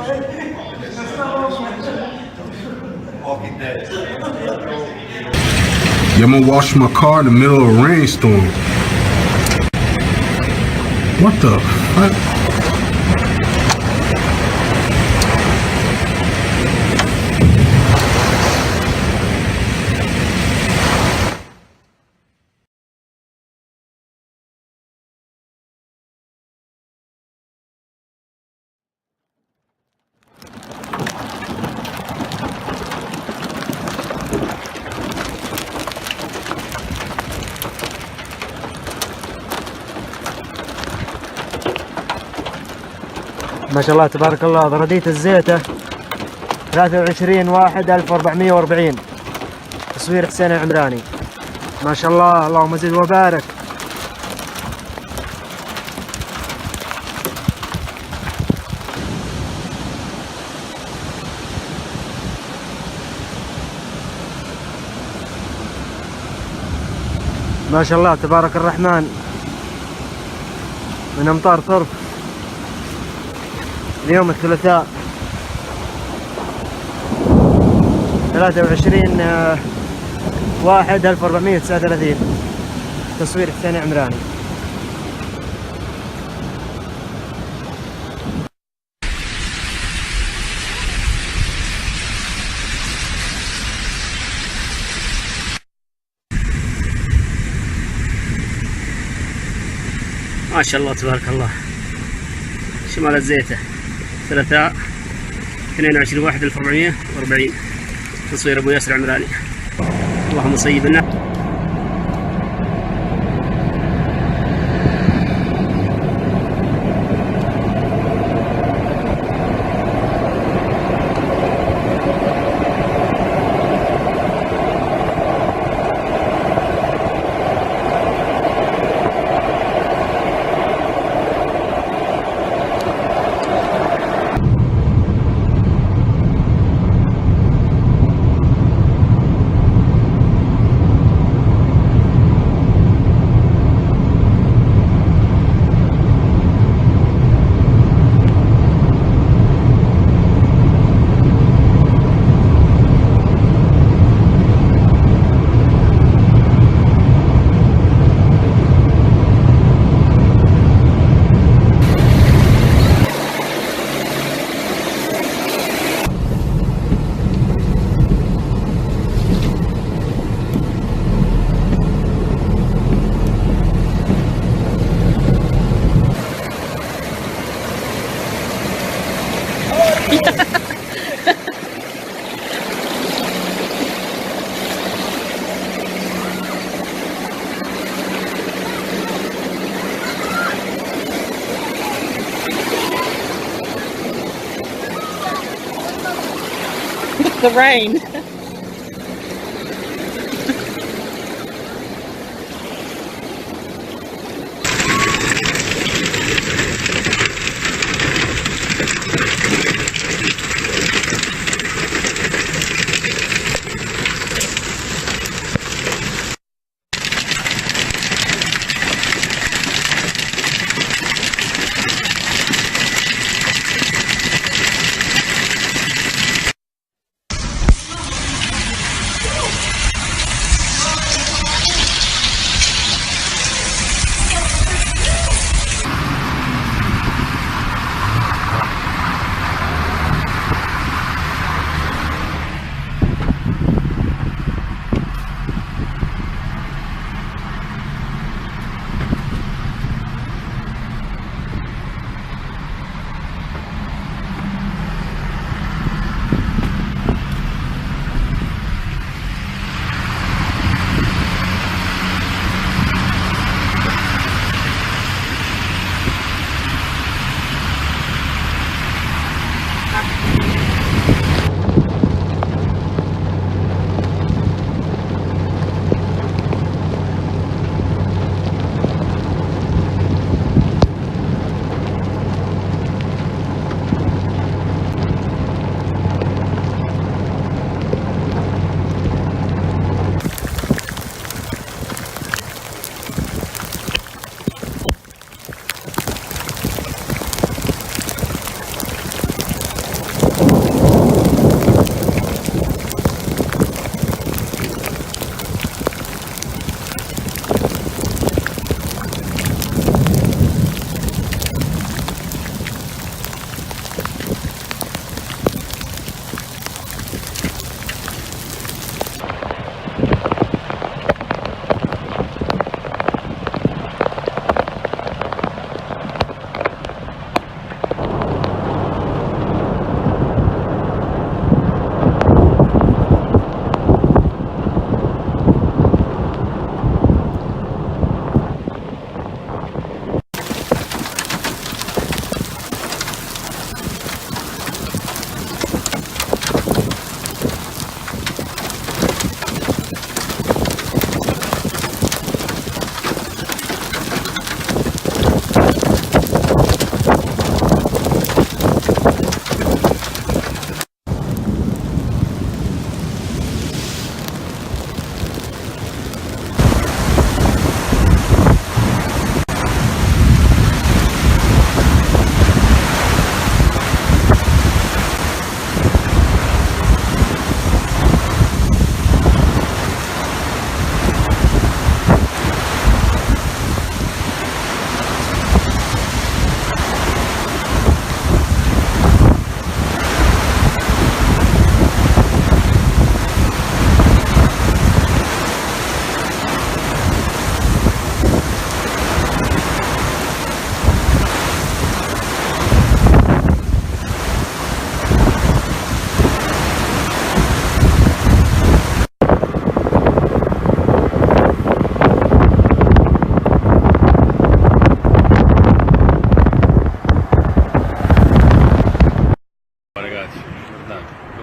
Yeah, I'm gonna wash my car in the middle of a rainstorm. What the fuck? ما شاء الله تبارك الله. ضريدة الزيتة 23/1/1440. تصوير حسين العمراني. ما شاء الله، اللهم زد وبارك. ما شاء الله تبارك الرحمن. من امطار صرف اليوم الثلاثاء 23/1/1439. تصوير حسين عمراني. ما شاء الله تبارك الله. شمال الزيتة ثلاثاء 22/1/1440. تصوير ابو ياسر عمراني. اللهم صيب النعم. The rain.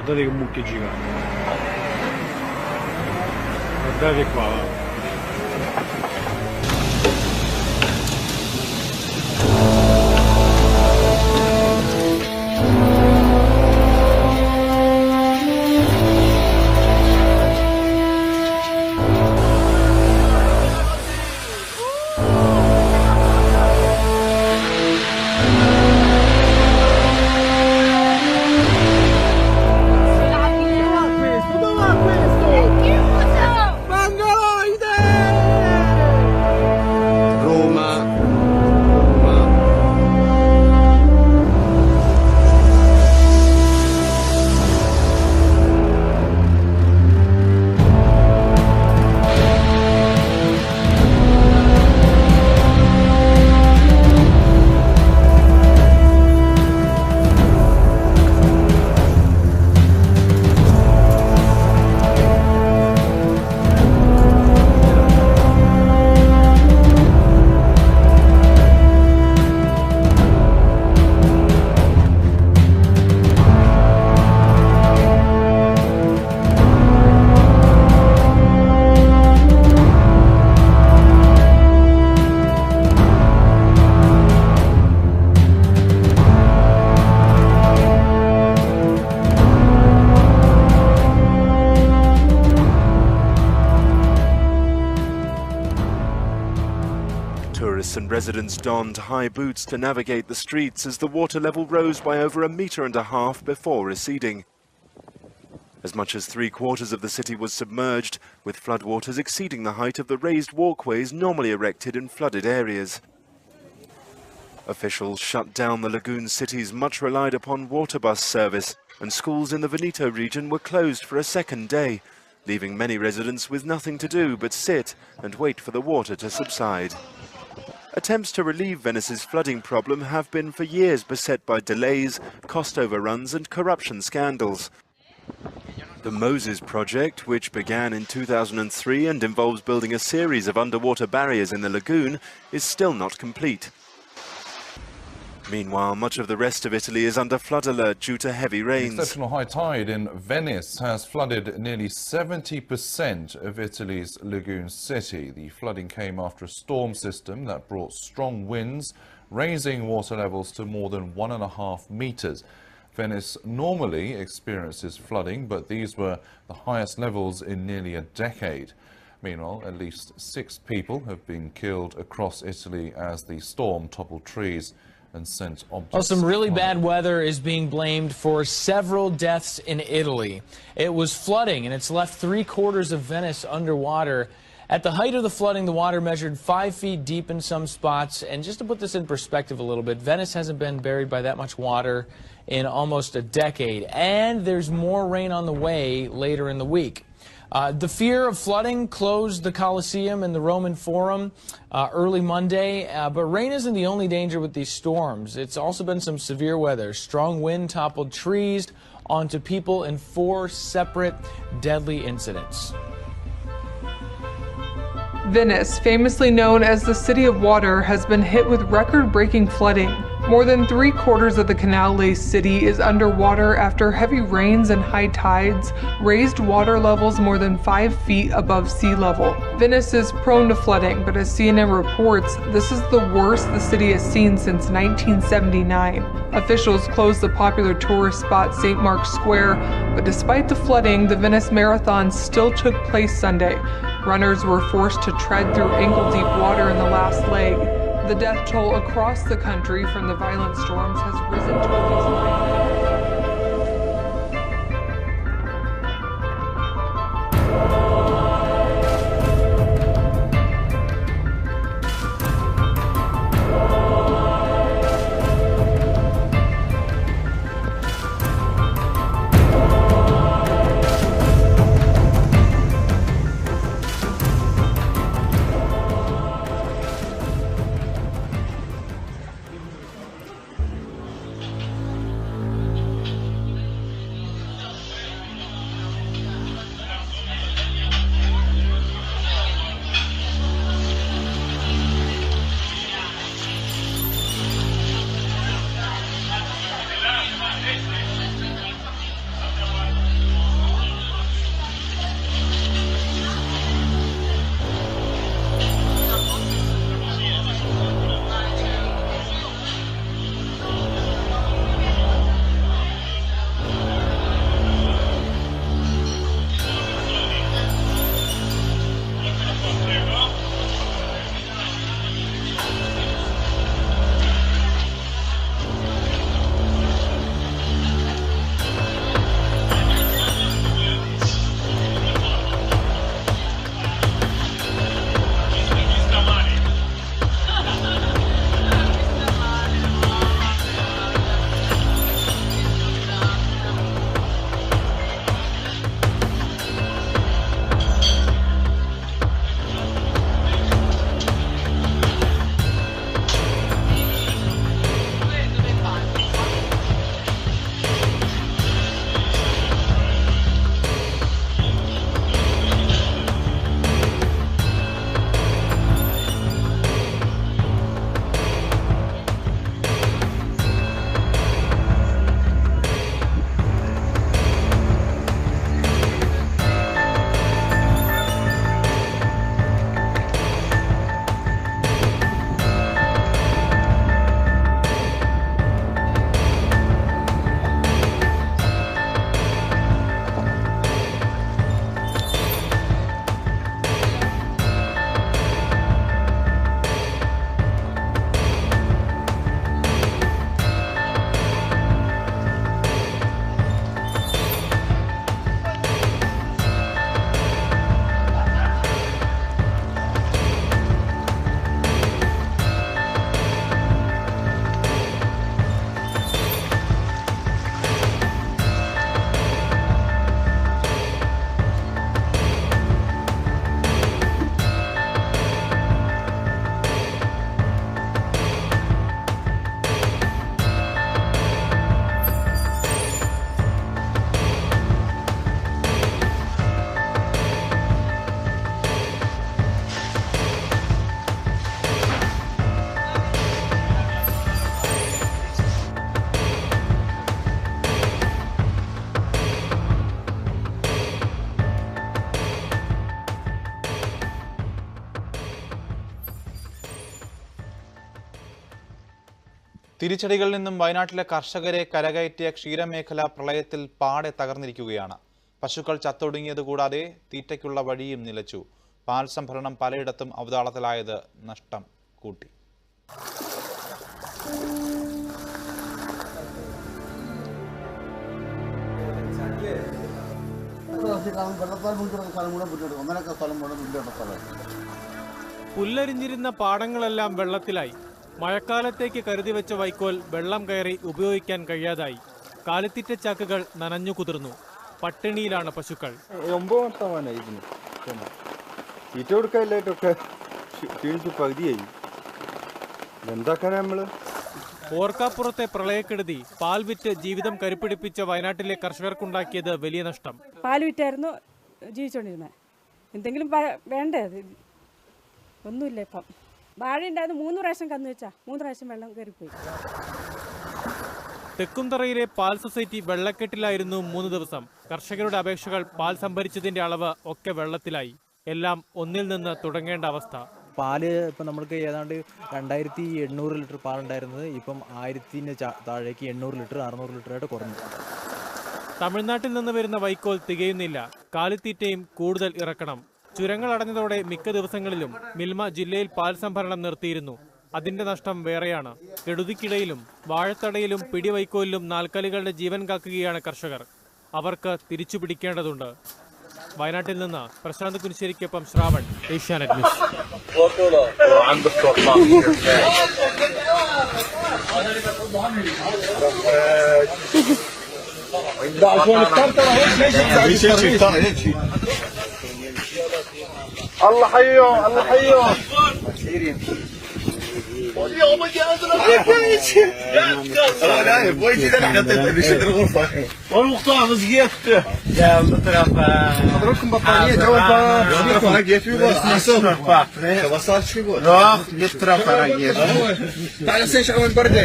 Guardate che mucchio gigante. Guardate qua, va. Tourists and residents donned high boots to navigate the streets as the water level rose by over 1.5 meters before receding. As much as 3/4 of the city was submerged, with floodwaters exceeding the height of the raised walkways normally erected in flooded areas. Officials shut down the lagoon city's much relied upon water bus service, and schools in the Veneto region were closed for a second day, leaving many residents with nothing to do but sit and wait for the water to subside. Attempts to relieve Venice's flooding problem have been for years beset by delays, cost overruns and corruption scandals. The Moses project, which began in 2003 and involves building a series of underwater barriers in the lagoon, is still not complete. Meanwhile, much of the rest of Italy is under flood alert due to heavy rains. Exceptional high tide in Venice has flooded nearly 70% of Italy's lagoon city. The flooding came after a storm system that brought strong winds, raising water levels to more than 1.5 meters. Venice normally experiences flooding, but these were the highest levels in nearly a decade. Meanwhile, at least 6 people have been killed across Italy as the storm toppled trees and sent objects. Well, some really bad weather is being blamed for several deaths in Italy. It was flooding, and it's left 3/4 of Venice underwater. At the height of the flooding, the water measured 5 feet deep in some spots. And just to put this in perspective a little bit, Venice hasn't been buried by that much water in almost a decade. And there's more rain on the way later in the week. The fear of flooding closed the Colosseum and the Roman Forum early Monday, but rain isn't the only danger with these storms. It's also been some severe weather. Strong wind toppled trees onto people in 4 separate deadly incidents. Venice, famously known as the City of Water, has been hit with record-breaking flooding. More than 3/4 of the canal-laced city is underwater after heavy rains and high tides raised water levels more than 5 feet above sea level. Venice is prone to flooding, but as CNN reports, this is the worst the city has seen since 1979. Officials closed the popular tourist spot St. Mark's Square, but despite the flooding, the Venice Marathon still took place Sunday. Runners were forced to tread through ankle-deep water in the last leg. The death toll across the country from the violent storms has risen to at least 9. തിരിച്ചടികളിൽ നിന്നും വയനാട്ടിലെ കർഷകരെ കരകയറ്റിയ ക്ഷീരമേഖല പ്രളയത്തിൽ പാടെ തകർന്നിരിക്കുകയാണ്. പശുക്കൾ ചത്തൊടുങ്ങിയത് കൂടാതെ തീറ്റയ്ക്കുള്ള വഴിയും നിലച്ചു. പാൽ സംഭരണം പലയിടത്തും അവതാളത്തിലായത് നഷ്ടം കൂട്ടി. പുല്ലരിഞ്ഞിരുന്ന പാടങ്ങളെല്ലാം വെള്ളത്തിലായി. മഴക്കാലത്തേക്ക് കരുതി വെച്ച വൈക്കോൽ വെള്ളം കയറി ഉപയോഗിക്കാൻ കഴിയാതായി. കാലിത്തീറ്റ ചാക്കുകൾ നനഞ്ഞു കുതിർന്നു. പട്ടിണിയിലാണ് പശുക്കൾ. തീറ്റ കൊടുക്കാനായിട്ടൊക്കെ പകുതിയായി. എന്താക്കാനാ നമ്മള്? ഓർക്കാപ്പുറത്തെ പ്രളയക്കെടുതി പാൽ വിറ്റ് ജീവിതം കരുപ്പിടിപ്പിച്ച വയനാട്ടിലെ കർഷകർക്കുണ്ടാക്കിയത് വലിയ നഷ്ടം. പാൽ വിറ്റായിരുന്നു ജീവിച്ചോണ്ടിരുന്നത്. എന്തെങ്കിലും വേണ്ടേ? ഒന്നുമില്ല. ഇപ്പം വാഴ ഉണ്ടായിരുന്നു. 3 പ്രാവശ്യം കന്നു വെച്ചാ 3 പ്രാവശ്യം വെള്ളം കയറിപ്പോയി. തെക്കുംതറയിലെ പാൽ സൊസൈറ്റി വെള്ളക്കെട്ടിലായിരുന്നു 3 ദിവസം. കർഷകരുടെ അപേക്ഷകൾ പാൽ സംഭരിച്ചതിന്റെ അളവ് ഒക്കെ വെള്ളത്തിലായി. എല്ലാം ഒന്നിൽ നിന്ന് തുടങ്ങേണ്ട അവസ്ഥ. പാല് ഇപ്പം നമ്മൾക്ക് ഏതാണ്ട് 2800 ലിറ്റർ പാലുണ്ടായിരുന്നത് ഇപ്പം 1000-ന് താഴേക്ക് 800 ലിറ്റർ 600 ലിറ്ററായിട്ട് കുറഞ്ഞു. തമിഴ്നാട്ടിൽ നിന്ന് വരുന്ന വൈക്കോൽ തികയുന്നില്ല. കാലിത്തീറ്റയും കൂടുതൽ ഇറക്കണം. ചുരങ്ങൾ അടഞ്ഞതോടെ മിക്ക ദിവസങ്ങളിലും മിൽമ ജില്ലയിൽ പാൽ സംഭരണം നിർത്തിയിരുന്നു. അതിന്റെ നഷ്ടം വേറെയാണ്. കെടുതിക്കിടയിലും വാഴത്തടയിലും പിടിവൈക്കോലിലും നാൽക്കാലികളുടെ ജീവൻ കാക്കുകയാണ് കർഷകർ. അവർക്ക് തിരിച്ചു പിടിക്കേണ്ടതുണ്ട്. വയനാട്ടിൽ നിന്ന് പ്രശാന്ത് കുനിശ്ശേരിക്കൊപ്പം ശ്രാവൺ, ഏഷ്യാനെറ്റ് ന്യൂസ്. الله حيهم الله حيهم اليوم اجي ازرق لا بويجي ده احنا نشد الغرفه والمقطع مسقيت يا مطرف حضرتكم بطاريه جوال مطرف رقيت في بس صار شو يقول روح مطرف رقيت تعال سيش اول برده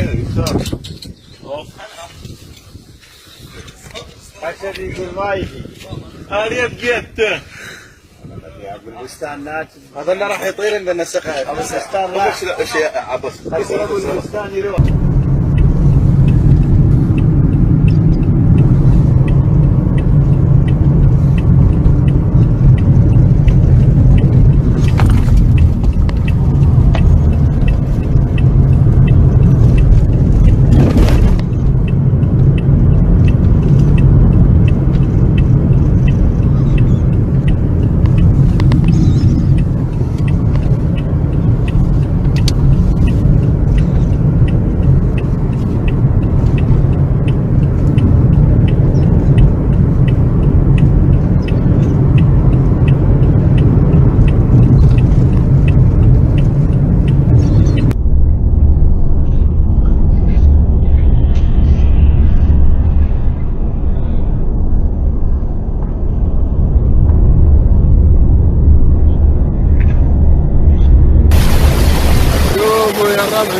عشان يقول ما يجي هذه بجيت بالبستانات هذا اللي راح يطير عندنا السقف البستان راح شيء عبث البستان يروح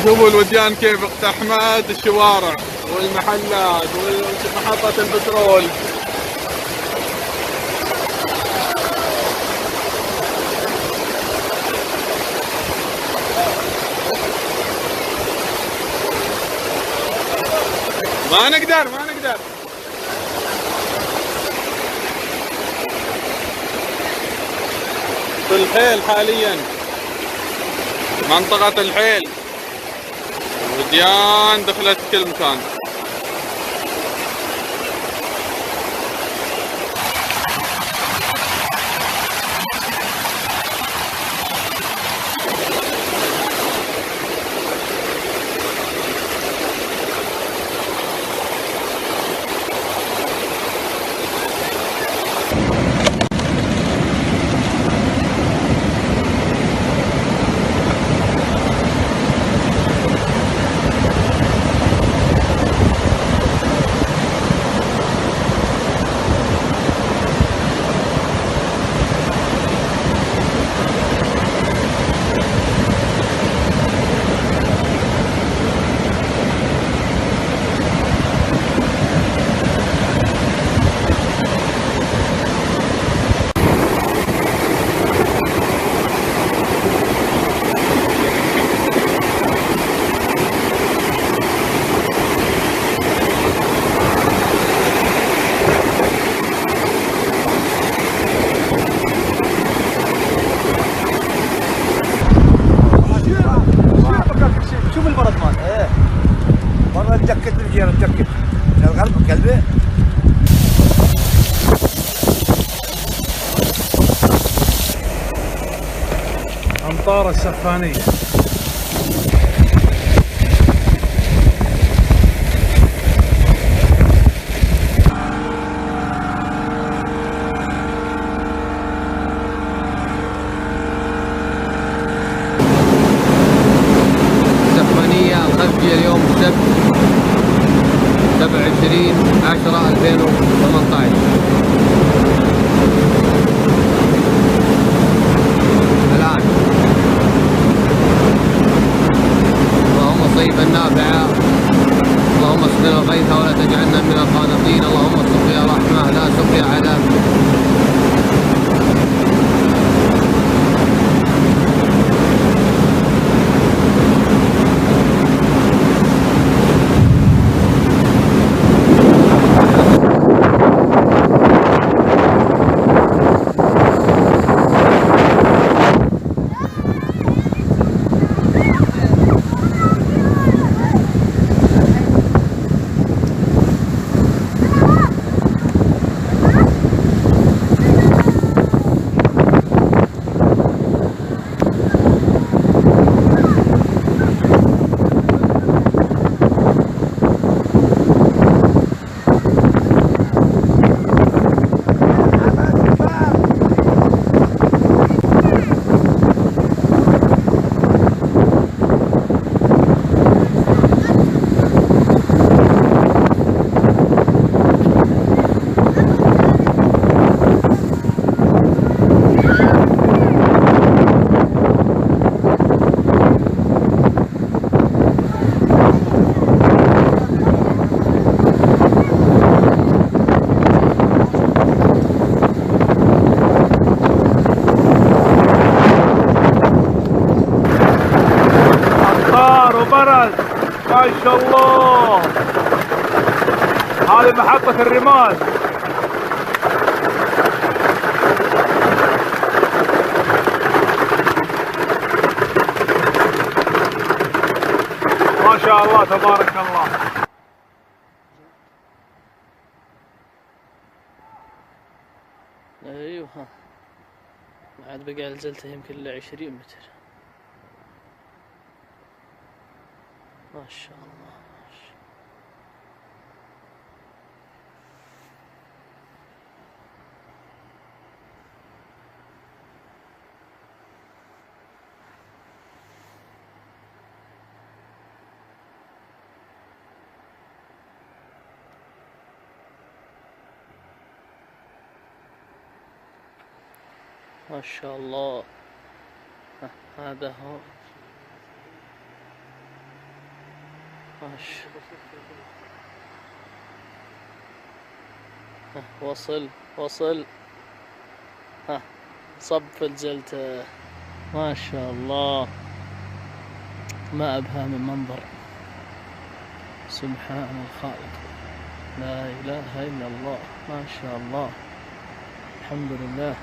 شوفوا الوديان كيف اقتحمت الشوارع والمحلات ومحطة البترول. ما نقدر في الحيل حاليا منطقة الحيل وديان دخلت كل مكان. الطارة السفانية. السفانية الخلفية اليوم السبت 27/10/2018. الآن اللهم صيبا نافعا، اللهم اسقنا الغيث ولا تجعلنا من القانطين، اللهم سقيا رحمة لا سقيا عذاب. ما شاء الله، هذه محطة الرمال. ما شاء الله تبارك الله. ايوه عاد بقى نزلته يمكن ل 20 متر. ما شاء الله. ما شاء الله. هذا هو. ما شاء الله. وصل صب في الجلته. ما شاء الله، ما أبهى من منظر. سبحان الخالق، لا إله إلا الله. ما شاء الله، الحمد لله.